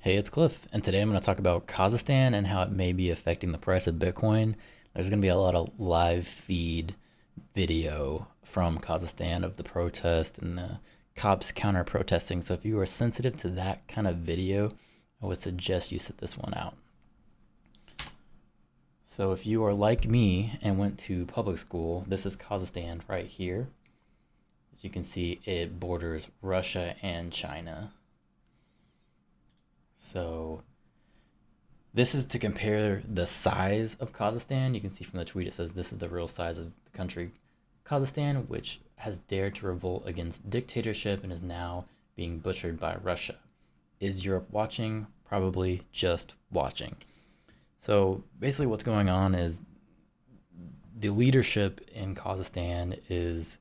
Hey, it's Cliff, and today I'm going to talk about Kazakhstan and how it may be affecting the price of Bitcoin. There's going to be a lot of live feed video from Kazakhstan of the protest and the cops counter protesting. So if you are sensitive to that kind of video, I would suggest you sit this one out. So if you are like me and went to public school, this is Kazakhstan right here. As you can see, it borders Russia and China. So this is to compare the size of Kazakhstan. You can see from the tweet it says this is the real size of the country Kazakhstan, which has dared to revolt against dictatorship and is now being butchered by Russia. Is Europe watching? Probably just watching. So basically what's going on is the leadership in Kazakhstan is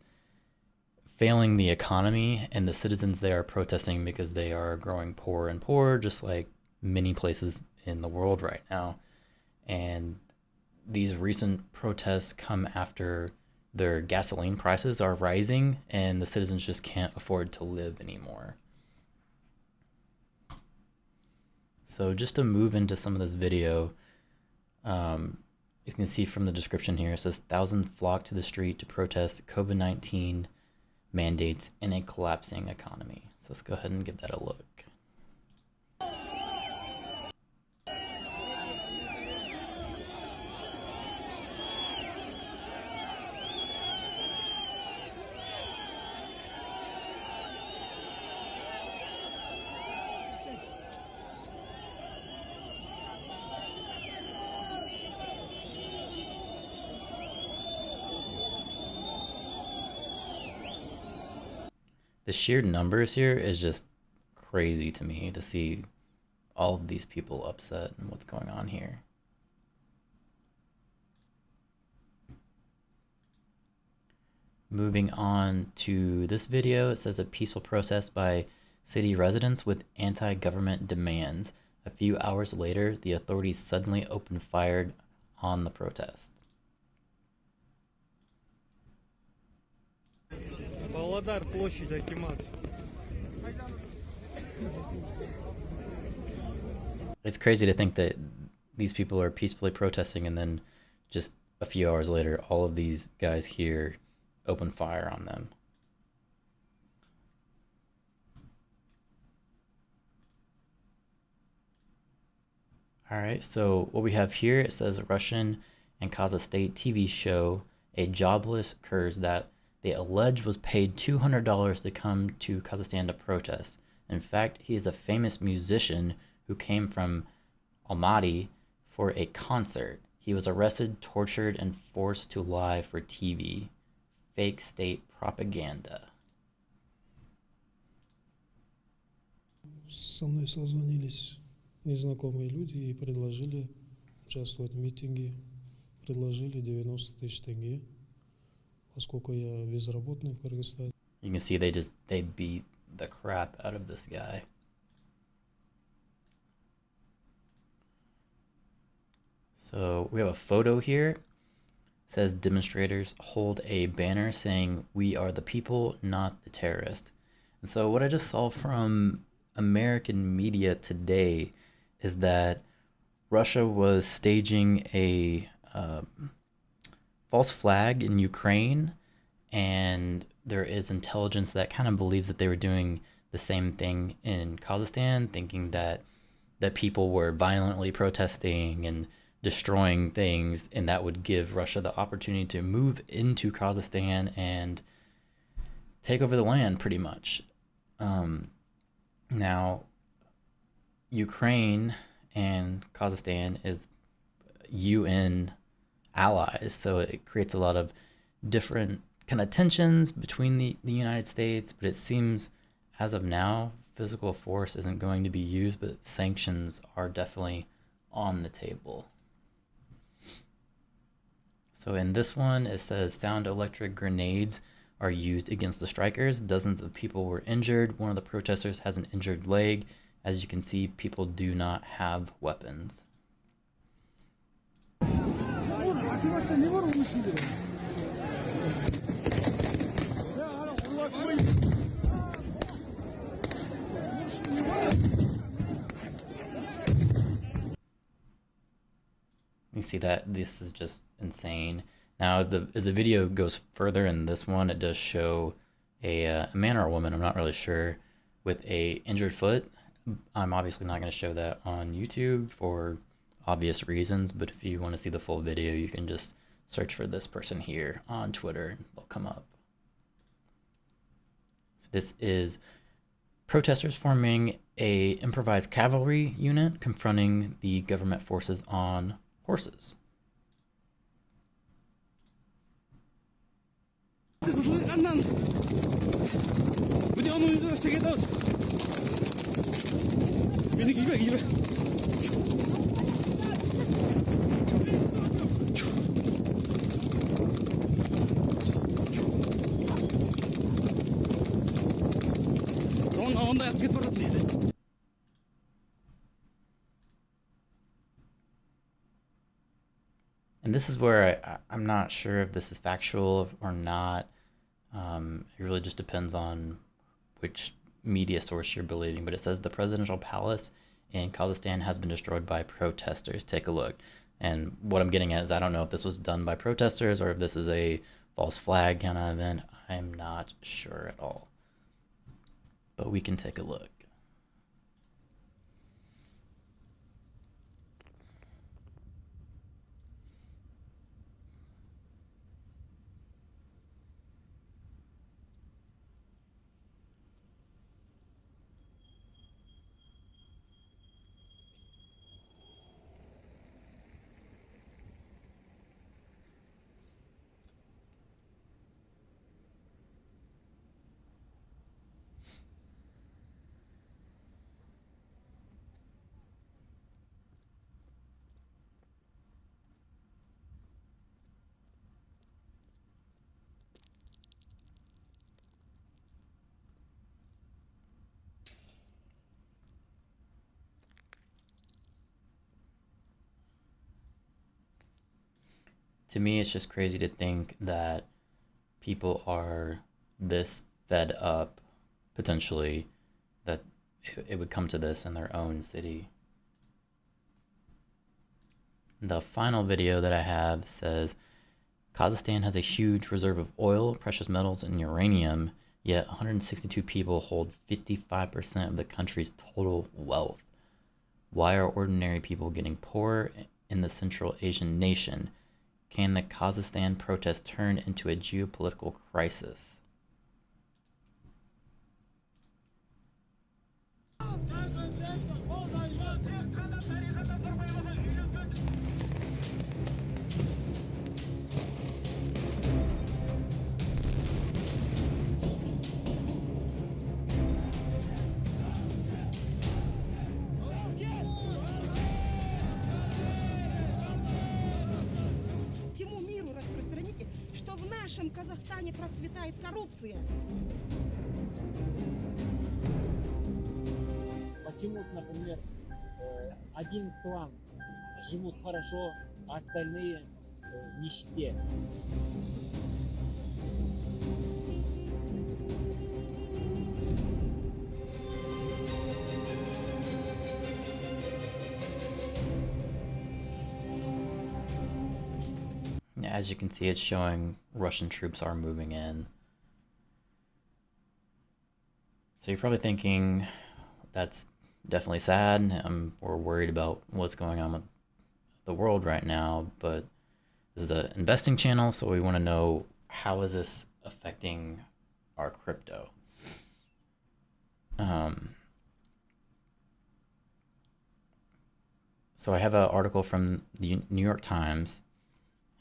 failing the economy, and the citizens there are protesting because they are growing poorer and poorer, just like many places in the world right now. And these recent protests come after their gasoline prices are rising and the citizens just can't afford to live anymore. So just to move into some of this video, you can see from the description here, it says thousands flock to the street to protest COVID-19 mandates in a collapsing economy. So let's go ahead and give that a look. The sheer numbers here is just crazy to me to see all of these people upset and what's going on here. Moving on to this video, it says a peaceful protest by city residents with anti-government demands. A few hours later, the authorities suddenly opened fire on the protest. It's crazy to think that these people are peacefully protesting and then just a few hours later, all of these guys here open fire on them. All right, so what we have here, it says Russian and Kazakh state TV show a jobless Kurd that they allege was paid $200 to come to Kazakhstan to protest. In fact, he is a famous musician who came from Almaty for a concert. He was arrested, tortured, and forced to lie for TV. Fake state propaganda. Со мной созвонились незнакомые люди и предложили участвовать в митинге. Предложили 90 тысяч тенге, поскольку я безработный в Кыргызстане. You can see they beat the crap out of this guy. So we have a photo here. It says demonstrators hold a banner saying, "We are the people, not the terrorist." And so what I just saw from American media today is that Russia was staging a false flag in Ukraine, and there is intelligence that kind of believes that they were doing the same thing in Kazakhstan, thinking that people were violently protesting and destroying things, and that would give Russia the opportunity to move into Kazakhstan and take over the land pretty much. Now, Ukraine and Kazakhstan is UN allies, so it creates a lot of different kind of tensions between the United States, but it seems as of now, physical force isn't going to be used, but sanctions are definitely on the table. So in this one, it says sound electric grenades are used against the strikers. Dozens of people were injured. One of the protesters has an injured leg. As you can see, people do not have weapons. You see that this is just insane. Now, as the video goes further in this one, it does show a man or a woman, I'm not really sure, with a injured foot. I'm obviously not going to show that on YouTube for obvious reasons, but if you want to see the full video, you can just search for this person here on Twitter and they'll come up. So this is protesters forming a improvised cavalry unit confronting the government forces on horses. And this is where I'm not sure if this is factual or not. It really just depends on which media source you're believing, but it says the presidential palace in Kazakhstan has been destroyed by protesters. Take a look. And what I'm getting at is I don't know if this was done by protesters or if this is a false flag kind of event. I'm not sure at all. But we can take a look. To me, it's just crazy to think that people are this fed up, potentially, that it would come to this in their own city. The final video that I have says Kazakhstan has a huge reserve of oil, precious metals, and uranium, yet 162 people hold 55% of the country's total wealth. Why are ordinary people getting poorer in the Central Asian nation? Can the Kazakhstan protest turn into a geopolitical crisis? Всему миру распространите, что в нашем Казахстане процветает коррупция. Почему, например, один клан живут хорошо, а остальные в нищете? As you can see, it's showing Russian troops are moving in. So you're probably thinking that's definitely sad. We're worried about what's going on with the world right now, but this is an investing channel, so we want to know how is this affecting our crypto. So I have an article from the New York Times,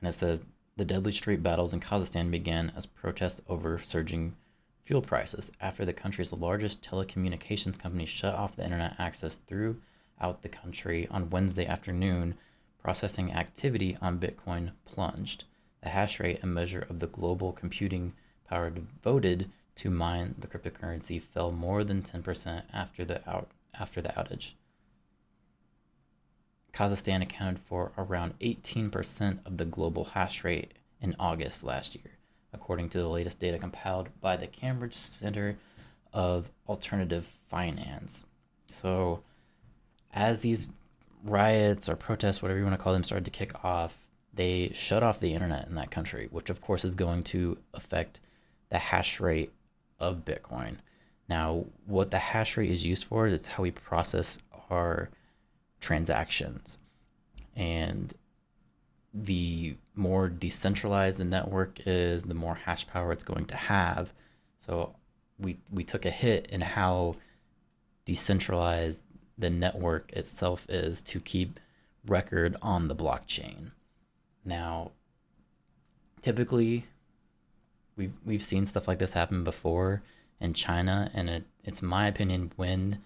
and it says the deadly street battles in Kazakhstan began as protests over surging fuel prices after the country's largest telecommunications company shut off the internet access throughout the country on Wednesday afternoon. Processing activity on Bitcoin plunged. The hash rate, a measure of the global computing power devoted to mine the cryptocurrency, fell more than 10% after the outage. Kazakhstan accounted for around 18% of the global hash rate in August last year, according to the latest data compiled by the Cambridge Center of Alternative Finance. So as these riots or protests, whatever you want to call them, started to kick off, they shut off the internet in that country, which of course is going to affect the hash rate of Bitcoin. Now, what the hash rate is used for is how we process our transactions. And the more decentralized the network is, the more hash power it's going to have. So we took a hit in how decentralized the network itself is to keep record on the blockchain. Now, typically, we've seen stuff like this happen before in China, and it's my opinion, when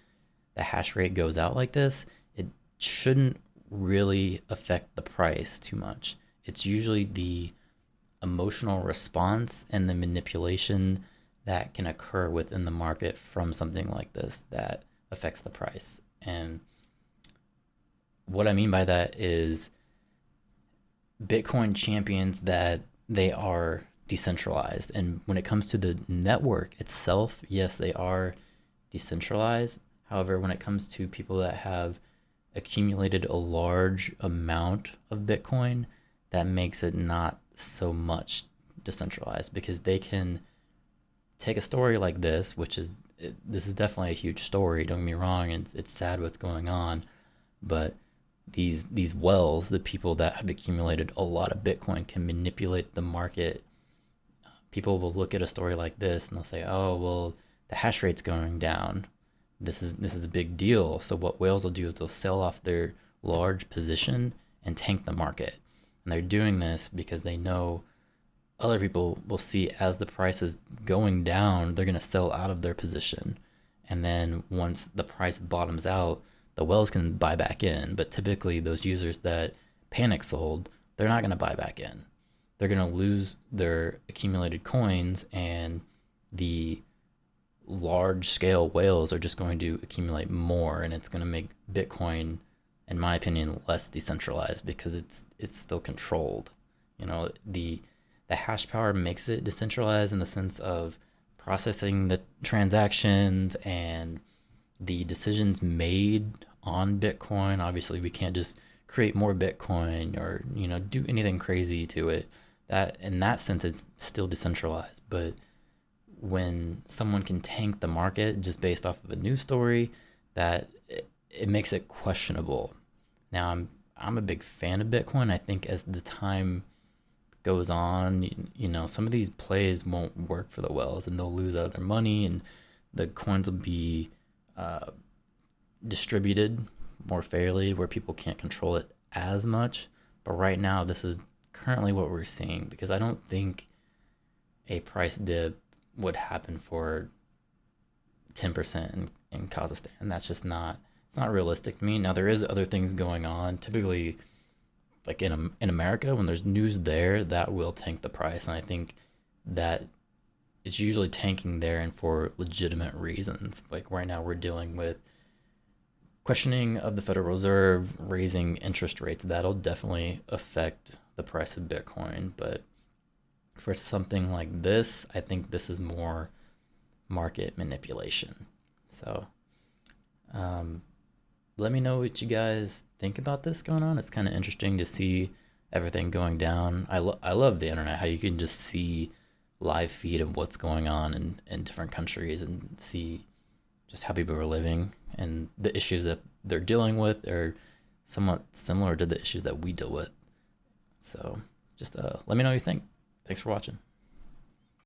the hash rate goes out like this, it shouldn't really affect the price too much. It's usually the emotional response and the manipulation that can occur within the market from something like this that affects the price. And what I mean by that is Bitcoin champions that they are decentralized. And when it comes to the network itself, yes, they are decentralized. However, when it comes to people that have accumulated a large amount of Bitcoin, that makes it not so much decentralized, because they can take a story like this, which is, this is definitely a huge story, don't get me wrong, and it's sad what's going on, but these whales, the people that have accumulated a lot of Bitcoin, can manipulate the market. People will look at a story like this and they'll say, oh, well, the hash rate's going down. This is a big deal. So what whales will do is they'll sell off their large position and tank the market. And they're doing this because they know other people will see, as the price is going down, they're going to sell out of their position. And then once the price bottoms out, the whales can buy back in. But typically those users that panic sold, they're not going to buy back in. They're going to lose their accumulated coins, and the large scale whales are just going to accumulate more, and it's going to make Bitcoin, in my opinion, less decentralized because it's still controlled. You know, the hash power makes it decentralized in the sense of processing the transactions and the decisions made on Bitcoin. Obviously, we can't just create more Bitcoin or, you know, do anything crazy to it. That, in that sense, it's still decentralized. But when someone can tank the market just based off of a news story, that it makes it questionable. Now, I'm a big fan of Bitcoin. I think as the time goes on, you know, some of these plays won't work for the whales, and they'll lose out their money, and the coins will be distributed more fairly where people can't control it as much. But right now, this is currently what we're seeing, because I don't think a price dip would happen for 10% in Kazakhstan. That's just not, it's not realistic to me. Now, there is other things going on. Typically, like in America, when there's news there, that will tank the price. And I think that it's usually tanking there and for legitimate reasons. Like right now, we're dealing with questioning of the Federal Reserve, raising interest rates. That'll definitely affect the price of Bitcoin. But for something like this, I think this is more market manipulation. So let me know what you guys think about this going on. It's kind of interesting to see everything going down. I love the internet, how you can just see live feed of what's going on in different countries and see just how people are living, and the issues that they're dealing with are somewhat similar to the issues that we deal with. So just let me know what you think. Thanks for watching.